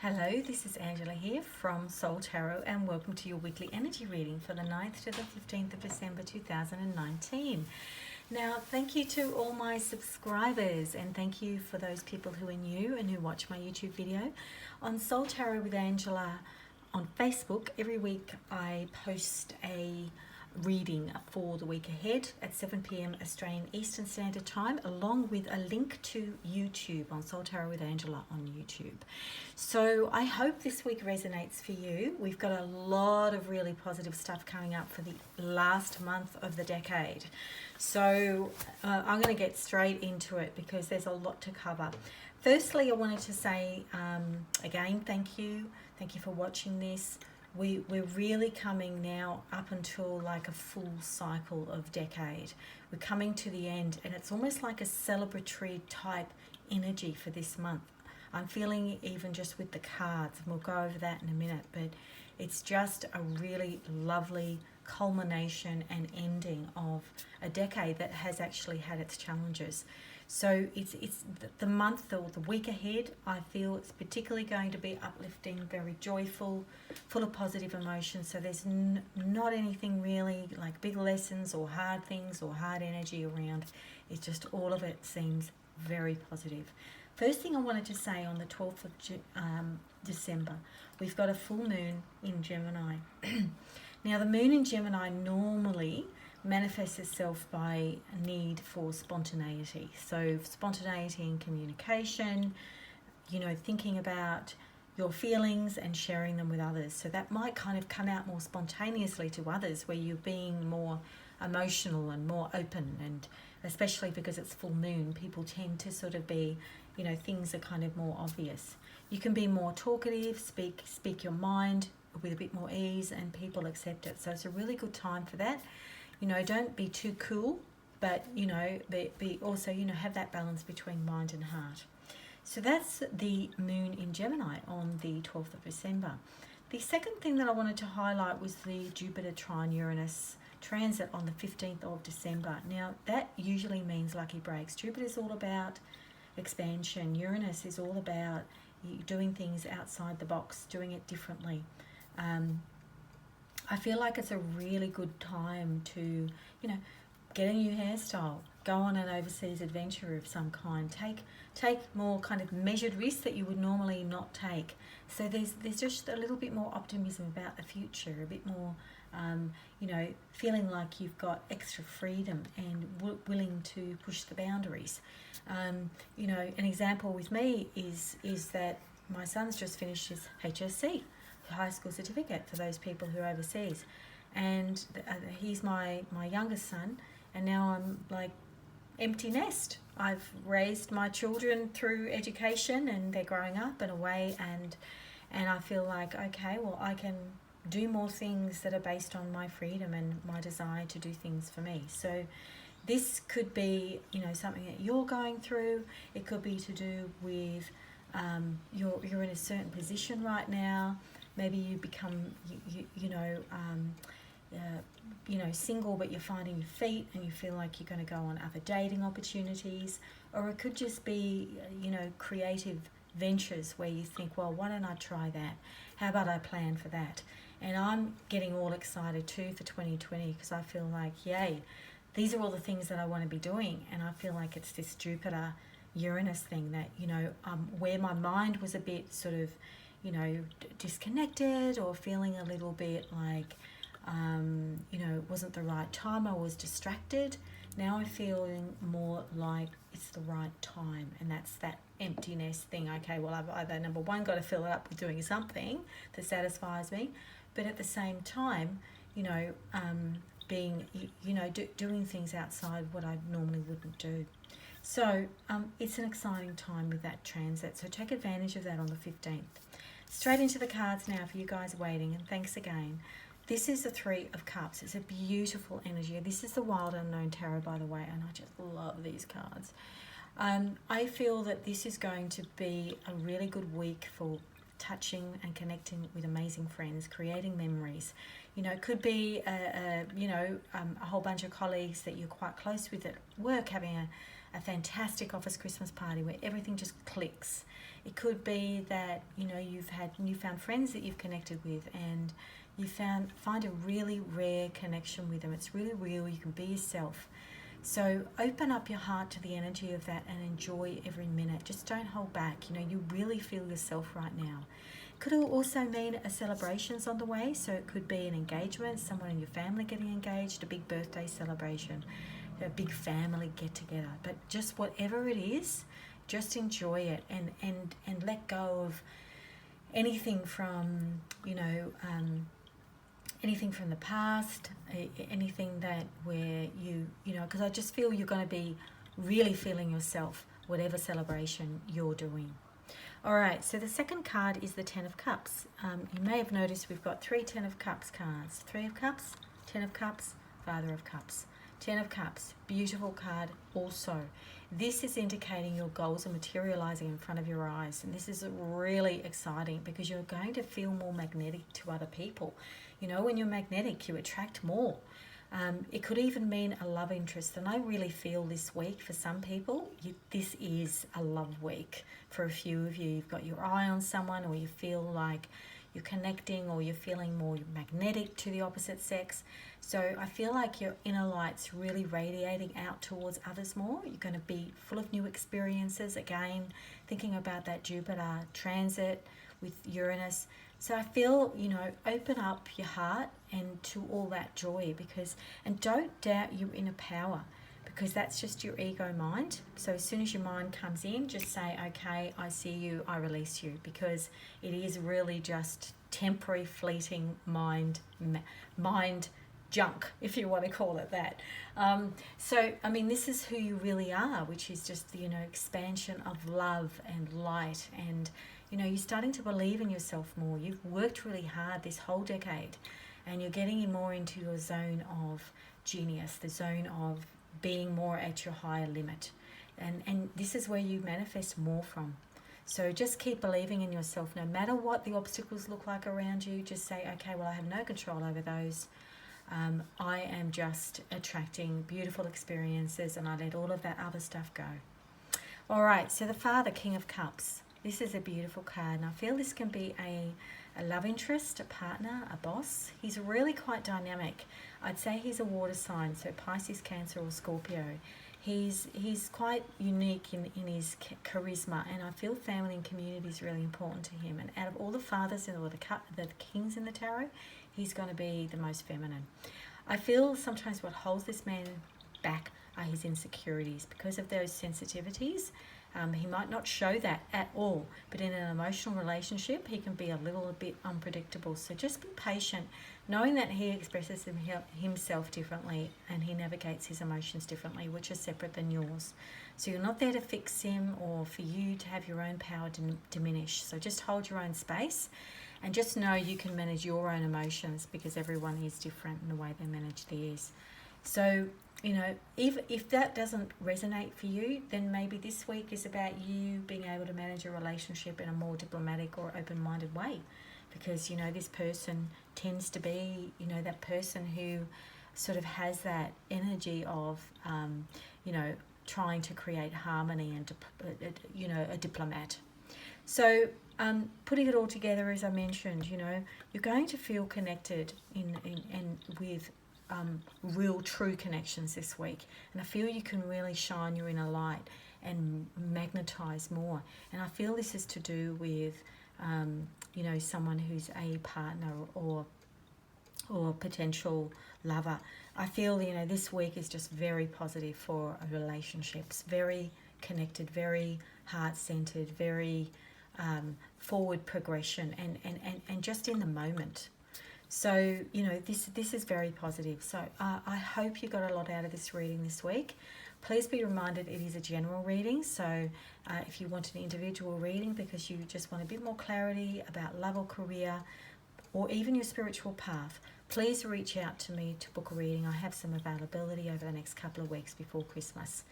Hello, this is Angela here from Soul Tarot and welcome to your weekly energy reading for the 9th to the 15th of December 2019. Now, thank you to all my subscribers and thank you for those people who are new and who watch my YouTube video. On Soul Tarot with Angela on Facebook, every week I post a reading for the week ahead at 7 p.m. Australian Eastern Standard Time, along with a link to YouTube on Soul Tarot with Angela on YouTube. So I hope this week resonates for you. We've got a lot of really positive stuff coming up for the last month of the decade. So I'm going to get straight into it because there's a lot to cover. Firstly, I wanted to say again, thank you. Thank you for watching this. We're really coming now up until like a full cycle of decade. We're coming to the end and it's almost like a celebratory type energy for this month. I'm feeling even just with the cards, and we'll go over that in a minute, but it's just a really lovely culmination and ending of a decade that has actually had its challenges. So it's the month or the week ahead, I feel it's particularly going to be uplifting, very joyful, full of positive emotions. So there's not anything really like big lessons or hard things or hard energy around. It's just all of it seems very positive. First thing I wanted to say, on the 12th of December, we've got a full moon in Gemini. Now the moon in Gemini normally manifests itself by a need for spontaneity. So spontaneity in communication, thinking about your feelings and sharing them with others. So that might kind of come out more spontaneously to others, where you're being more emotional and more open, and especially because it's full moon, people tend to sort of be, things are kind of more obvious. You can be more talkative, speak your mind with a bit more ease, and people accept it. So it's a really good time for that. Don't be too cool, but, be also, have that balance between mind and heart. So that's the moon in Gemini on the 12th of December. The second thing that I wanted to highlight was the Jupiter trine Uranus transit on the 15th of December. Now, that usually means lucky breaks. Jupiter is all about expansion. Uranus is all about doing things outside the box, doing it differently. I feel like it's a really good time to, get a new hairstyle, go on an overseas adventure of some kind, take more kind of measured risks that you would normally not take. So there's just a little bit more optimism about the future, a bit more, feeling like you've got extra freedom and willing to push the boundaries. An example with me is that my son's just finished his HSC, high school certificate, for those people who are overseas, and he's my youngest son, and now I'm like empty nest. I've raised my children through education and they're growing up and away, and I feel like, okay, well, I can do more things that are based on my freedom and my desire to do things for me. So this could be, something that you're going through. It could be to do with you're in a certain position right now. Maybe you become, single, but you're finding your feet and you feel like you're going to go on other dating opportunities. Or it could just be, creative ventures where you think, well, why don't I try that? How about I plan for that? And I'm getting all excited too for 2020 because I feel like, yay, these are all the things that I want to be doing. And I feel like it's this Jupiter Uranus thing that, where my mind was a bit sort of, disconnected or feeling a little bit like, it wasn't the right time, I was distracted. Now I'm feeling more like it's the right time, and that's that emptiness thing. Okay, well, I've either, number one, got to fill it up with doing something that satisfies me, but at the same time, being, doing things outside what I normally wouldn't do. So it's an exciting time with that transit, so take advantage of that on the 15th. Straight into the cards now for you guys waiting, and thanks again. This is the Three of Cups. It's a beautiful energy. This is the Wild Unknown Tarot, by the way, and I just love these cards. I feel that this is going to be a really good week for touching and connecting with amazing friends, creating memories. It could be a whole bunch of colleagues that you're quite close with at work having a fantastic office Christmas party where everything just clicks. It could be that, you know, you've had newfound friends that you've connected with, and you find a really rare connection with them. It's really real. You can be yourself. So open up your heart to the energy of that and enjoy every minute. Just don't hold back. You know, you really feel yourself right now. Could also mean a celebration's on the way. So it could be an engagement, someone in your family getting engaged, a big birthday celebration, a big family get together. But just whatever it is, just enjoy it and let go of anything from, you know, anything from the past, anything that where you know, because I just feel you're going to be really feeling yourself, whatever celebration you're doing. All right, so the second card is the Ten of Cups. You may have noticed we've got 3 Ten of Cups cards. 3 of Cups, 10 of Cups, Father of Cups. 10 of Cups, beautiful card also. This is indicating your goals are materializing in front of your eyes. And this is really exciting because you're going to feel more magnetic to other people. You know, when you're magnetic, you attract more. It could even mean a love interest. And I really feel this week for some people, this is a love week. For a few of you, you've got your eye on someone, or you feel like you're connecting, or you're feeling more magnetic to the opposite sex. So I feel like your inner light's really radiating out towards others more. You're going to be full of new experiences. Again, thinking about that Jupiter transit with Uranus. So I feel, you know, open up your heart and to all that joy, and don't doubt your inner power, because that's just your ego mind. So as soon as your mind comes in, just say, okay, I see you, I release you, because it is really just temporary, fleeting mind junk, if you want to call it that. So, I mean, this is who you really are, which is just the, you know, expansion of love and light. And, you know, you're starting to believe in yourself more. You've worked really hard this whole decade, and you're getting more into your zone of genius, the zone of being more at your higher limit. And this is where you manifest more from. So just keep believing in yourself. No matter what the obstacles look like around you, just say, okay, well, I have no control over those. I am just attracting beautiful experiences, and I let all of that other stuff go. All right, so the Father, King of Cups. This is a beautiful card, and I feel this can be a love interest, a partner, a boss. He's really quite dynamic. I'd say he's a water sign, so Pisces, Cancer, or Scorpio. He's quite unique in his charisma, and I feel family and community is really important to him. And out of all the fathers or the kings in the tarot, he's going to be the most feminine. I feel sometimes what holds this man back are his insecurities. Because of those sensitivities, he might not show that at all, but in an emotional relationship, he can be a little bit unpredictable. So just be patient, knowing that he expresses himself differently and he navigates his emotions differently, which are separate than yours. So you're not there to fix him or for you to have your own power diminish. So just hold your own space and just know you can manage your own emotions, because everyone is different in the way they manage theirs. So, you know, if that doesn't resonate for you, then maybe this week is about you being able to manage a relationship in a more diplomatic or open-minded way. Because, you know, this person tends to be, you know, that person who sort of has that energy of, you know, trying to create harmony and, you know, a diplomat. So putting it all together, as I mentioned, you know, you're going to feel connected with real true connections this week, and I feel you can really shine your inner light and magnetize more. And I feel this is to do with you know, someone who's a partner or potential lover. I feel, you know, this week is just very positive for relationships, very connected, very heart-centered, very forward progression, and just in the moment. So, you know, this is very positive. So I hope you got a lot out of this reading this week. Please be reminded it is a general reading. So if you want an individual reading because you just want a bit more clarity about love or career, or even your spiritual path, please reach out to me to book a reading. I have some availability over the next couple of weeks before Christmas.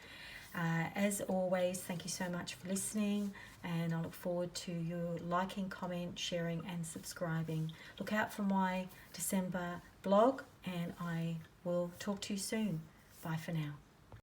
As always, thank you so much for listening, and I look forward to you liking, comment, sharing and subscribing. Look out for my December blog, and I will talk to you soon. Bye for now.